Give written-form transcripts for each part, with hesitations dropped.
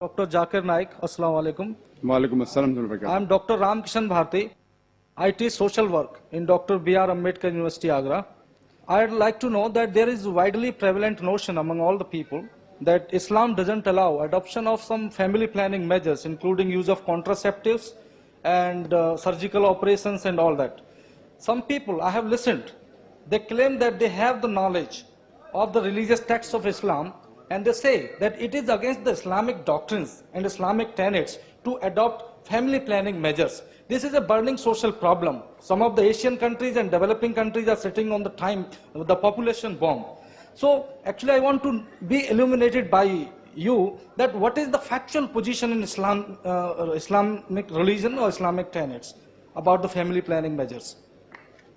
Dr. Zakir Naik, Assalamu alaikum. Walaikum assalam. I am Dr. Ram Kishan Bharti. I teach social work in Dr. B.R. Ambedkar University, Agra. I would like to know that there is widely prevalent notion among all the people that Islam doesn't allow adoption of some family planning measures, including use of contraceptives and surgical operations and all that. Some people, I have listened, they claim that they have the knowledge of the religious texts of Islam, and they say that it is against the Islamic doctrines and Islamic tenets to adopt family planning measures. This is a burning social problem. Some of the Asian countries and developing countries are sitting on the population bomb. So actually I want to be illuminated by you that what is the factual position in Islam, Islamic religion or Islamic tenets about the family planning measures.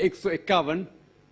151,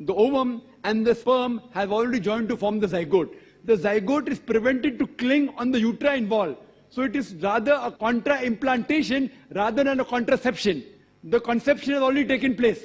the ovum and the sperm have already joined to form the zygote. The zygote is prevented to cling on the uterine wall, so it is rather a contra implantation rather than a contraception. The conception has already taken place.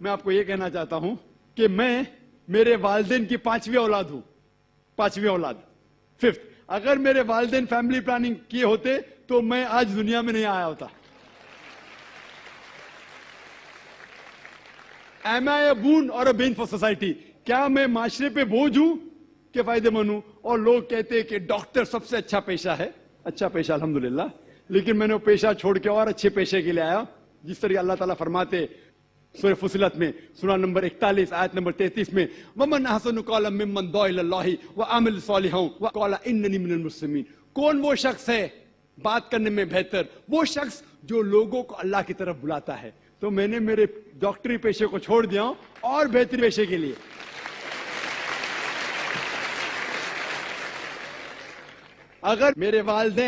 میں آپ کو یہ کہنا چاہتا ہوں کہ میں میرے والدین کی 5ویں اولاد ہوں. 5ویں اولاد, 5th. اگر میرے والدین فیملی پلاننگ کیے ہوتے تو میں آج دنیا میں نہیں آیا ہوتا. Am I a boon or a bane for society? کیا میں معاشرے پہ بوجھ ہوں کہ فائدے مند ہوں؟ اور لوگ کہتے ہیں کہ ڈاکٹر سب سے اچھا پیشہ ہے. اچھا پیشہ الحمدللہ, لیکن میں نے وہ پیشہ چھوڑ کے اور اچھے پیشے کے لیے آیا. جس طرح اللہ تعالیٰ فرماتے سورہ فصلت میں, سورہ نمبر 41 آیت نمبر 33 میں, وَمَنْ أَحْسَنُ قَوْلًا مِّمَّنْ دَعَا إِلَى اللَّهِ وَعَمِلَ صَالِحًا وَقَالَ إِنَّنِي مِنَ الْمُسْلِمِينَ. کون وہ شخص ہے بات کرنے میں بہتر؟ وہ شخص جو لوگوں کو اللہ کی طرف بلاتا ہے. تو میں نے میرے ڈاکٹری پیشے کو چھوڑ دیا ہوں اور بہتری پیشے کے لیے. اگر میرے والد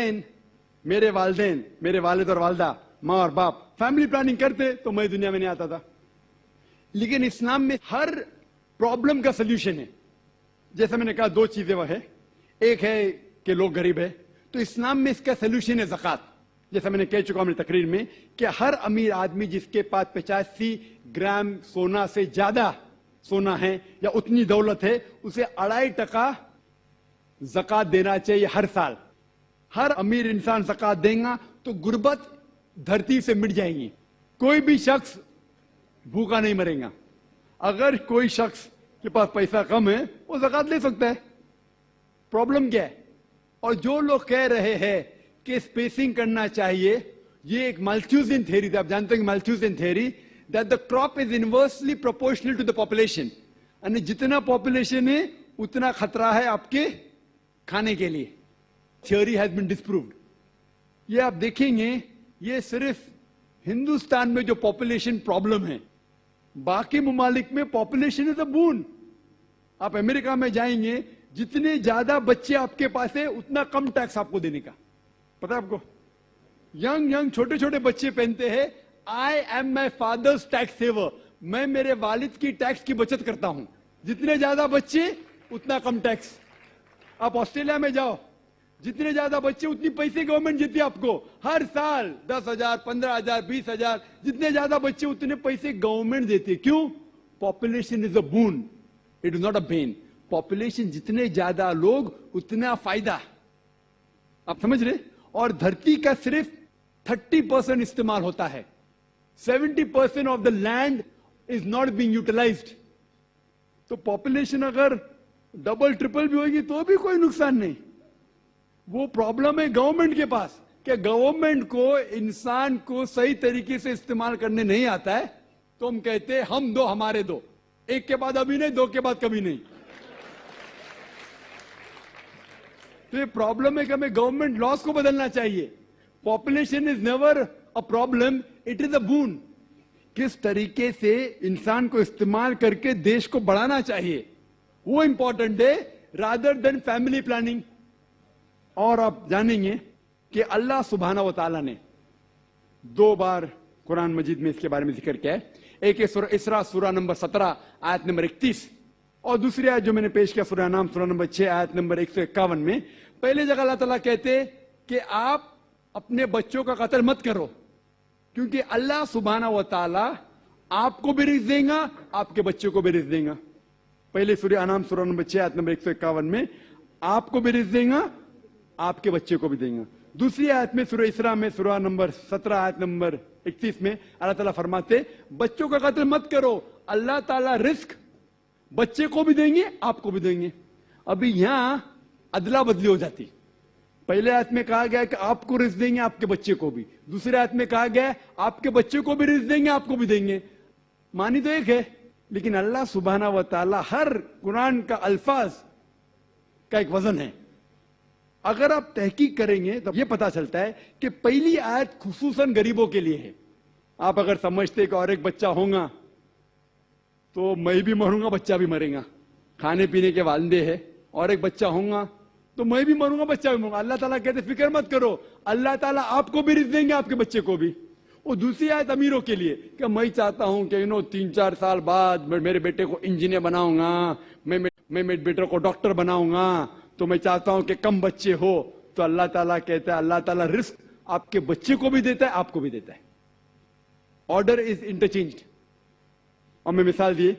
اور والدہ, ماں اور باپ فیملی پلاننگ کرتے تو میں دنیا میں نہیں آتا تھا. لیکن اسلام میں ہر پرابلم کا سلوشن ہے. جیسا میں نے کہا 2 چیزیں وہ ہے. ایک ہے کہ لوگ غریب ہے, تو اسلام میں اس کا سلوشن ہے زکوٰۃ. جیسا میں نے کہہ چکا ہوں اپنی تقریر میں کہ ہر امیر آدمی جس کے پاس 85 گرام سونا سے زیادہ سونا ہے یا اتنی دولت ہے, اسے 2.5% زکوٰۃ دینا چاہیے ہر سال. ہر امیر انسان زکوٰۃ دے گا تو غربت دھرتی سے مٹ جائیں گی. کوئی بھی شخص بھوکا نہیں مرے گا. اگر کوئی شخص کے پاس پیسہ کم ہے وہ زکوٰۃ لے سکتا ہے. پرابلم کیا ہے؟ اور جو لوگ کہہ رہے ہیں کہ اسپیسنگ کرنا چاہیے, یہ ایک مالتھیوزین تھیوری تھی. آپ جانتے ہیں کہ Malthusian theory, that the crop is inversely proportional to the population. یعنی جتنا پاپولیشن ہے اتنا خطرہ ہے آپ کے کھانے کے لیے. Theory has been disproved. یہ آپ دیکھیں گے, یہ صرف ہندوستان میں جو پاپولیشن پرابلم ہے, باقی ممالک میں پاپولیشن از اے بون. آپ امریکہ میں جائیں گے, جتنے زیادہ بچے آپ کے پاس ہے اتنا کم ٹیکس آپ کو دینے کا. پتا آپ کو, ینگ چھوٹے چھوٹے بچے پہنتے ہیں I am my father's tax saver. میں میرے والد کی ٹیکس کی بچت کرتا ہوں. جتنے زیادہ بچے اتنا کم ٹیکس. آپ آسٹریلیا میں جاؤ, جتنے زیادہ بچے اتنی پیسے گورنمنٹ دیتی ہے آپ کو ہر سال. 10,000 15,000 20,000, جتنے زیادہ بچے اتنے پیسے گورنمنٹ دیتی ہے. کیوں؟ Population is a bone, it is not a been. Population جتنے زیادہ لوگ اتنا فائدہ. آپ سمجھ رہے؟ اور دھرتی کا صرف 30% استعمال ہوتا ہے. 70% of the land is not being utilised. تو پاپولیشن اگر ڈبل ٹرپل بھی ہوگی تو بھی کوئی نقصان نہیں. وہ پرابلم ہے گورنمنٹ کے پاس کہ گورنمنٹ کو انسان کو صحیح طریقے سے استعمال کرنے نہیں آتا ہے. تو ہم کہتے ہیں ہم دو ہمارے دو, ایک کے بعد ابھی نہیں, 2 کے بعد کبھی نہیں. تو یہ پرابلم ہے کہ ہمیں گورنمنٹ لاس کو بدلنا چاہیے. Population is never a problem, it is a bone. کس طریقے سے انسان کو استعمال کر کے دیش کو بڑھانا چاہیے وہ امپورٹنٹ ہے رادر دین فیملی پلاننگ. اور آپ جانیں گے کہ اللہ سبحانہ و تعالیٰ نے 2 بار قرآن مجید میں اس کے بارے میں ذکر کیا ہے. ایک ہے سورہ اسراء سورہ نمبر 17 آیت نمبر 31, اور دوسری آیت جو میں نے پیش کیا سورہ انعام سورہ نمبر 6 آیت نمبر 151 میں. پہلے جگہ اللہ تعالیٰ کہتے کہ آپ اپنے بچوں کا قتل مت کرو, کیونکہ اللہ سبحانہ و تعالیٰ آپ کو بھی رزق دے گا, آپ کے بچوں کو بھی رزق دے گا. پہلے سورہ انعام سورہ نمبر 6 آیت نمبر 151 میں آپ کو بھی رزق دے گا, آپ کے بچے کو بھی دیں گا. دوسری آیت میں سورہ اسراء میں سورہ نمبر 17 آیت نمبر 31 میں اللہ تعالیٰ فرماتے بچوں کا قتل مت کرو, اللہ تعالیٰ رزق بچے کو بھی دیں گے آپ کو بھی دیں گے. ابھی یہاں ادلا بدلی ہو جاتی. پہلے آیت میں کہا گیا کہ آپ کو رزق دیں گے آپ کے بچے کو بھی, دوسرے آیت میں کہا گیا آپ کے بچے کو بھی رزق دیں گے آپ کو بھی دیں گے. معنی تو ایک ہے, لیکن اللہ سبحانہ و تعالیٰ ہر قرآن کا الفاظ کا ایک وزن ہے. اگر آپ تحقیق کریں گے تو یہ پتا چلتا ہے کہ پہلی آیت خصوصاً غریبوں کے لیے ہے. آپ اگر سمجھتے کہ اور ایک بچہ ہوگا تو میں بھی مروں گا بچہ بھی مرے گا, کھانے پینے کے والدے ہیں, اور ایک بچہ ہوگا تو میں بھی مروں گا بچہ بھی مروں گا. اللہ تعالیٰ کہتے فکر مت کرو, اللہ تعالیٰ آپ کو بھی رزق دیں گے آپ کے بچے کو بھی. وہ دوسری آیت امیروں کے لیے کہ میں چاہتا ہوں کہ 3-4 سال بعد میں میرے بیٹے کو انجینئر بناؤں گا, میں میرے بیٹے کو ڈاکٹر بناؤں گا, تو میں چاہتا ہوں کہ کم بچے ہو. تو اللہ تعالیٰ کہتا ہے اللہ تعالیٰ رزق آپ کے بچے کو بھی دیتا ہے آپ کو بھی دیتا ہے. Order is انٹرچینجڈ. اور میں مثال دیے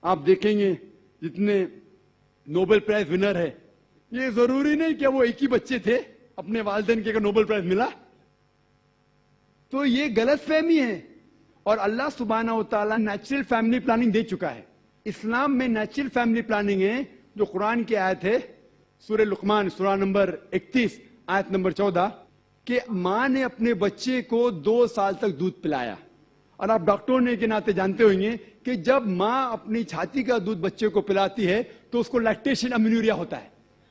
آپ دیکھیں گے جتنے نوبل پرائز ونر ہے یہ ضروری نہیں کہ وہ ایک ہی بچے تھے اپنے والدین کے نوبل پرائز ملا. تو یہ غلط فہمی ہے. اور اللہ سبحانہ و تعالیٰ نیچرل فیملی پلاننگ دے چکا ہے. اسلام میں نیچرل فیملی پلاننگ ہے جو قرآن کی آیت ہے سورہ لقمان سورہ نمبر 31 آیت نمبر 14 کہ ماں نے اپنے بچے کو 2 سال تک دودھ پلایا. اور آپ ڈاکٹر ہونے کے ناطے جانتے ہوں گے کہ جب ماں اپنی چھاتی کا دودھ بچے کو پلاتی ہے تو اس کو لیکٹیشن امینوریا ہوتا ہے.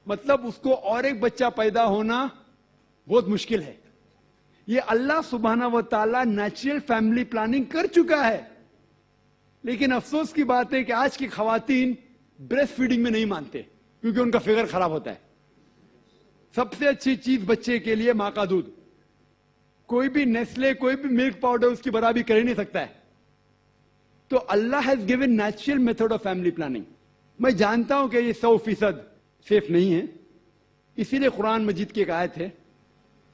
مطلب اس کو اور ایک بچہ پیدا ہونا بہت مشکل ہے. یہ اللہ سبحانہ و تعالیٰ نیچرل فیملی پلاننگ کر چکا ہے. لیکن افسوس کی بات ہے کہ آج کی خواتین بریسٹ فیڈنگ میں نہیں مانتے کیونکہ ان کا فگر خراب ہوتا ہے. سب سے اچھی چیز بچے کے لیے ماں کا دودھ. کوئی بھی نیسلے کوئی بھی ملک پاؤڈر اس کی برابری کر ہی نہیں سکتا ہے. تو Allah has given natural method of family planning. میں جانتا ہوں کہ یہ 100% سیف نہیں ہے. اسی لیے قرآن مجید کی ایک آیت ہے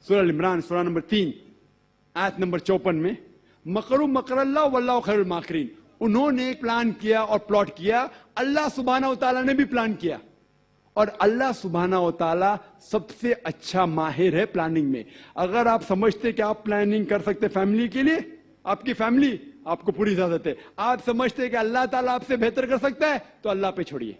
سورہ عمران سورہ نمبر 3 آیت نمبر 54 میں مکروا مکر اللہ واللہ خیر الماکرین. انہوں نے پلان کیا اور پلاٹ کیا, اللہ سبحانہ و تعالیٰ نے بھی پلان کیا. اور اللہ سبحانہ و تعالیٰ سب سے اچھا ماہر ہے پلاننگ میں. اگر آپ سمجھتے کہ آپ پلاننگ کر سکتے فیملی کے لیے, آپ کی فیملی آپ کو پوری اجازت ہے. آپ سمجھتے کہ اللہ تعالیٰ آپ سے بہتر کر سکتا ہے تو اللہ پہ چھوڑیے.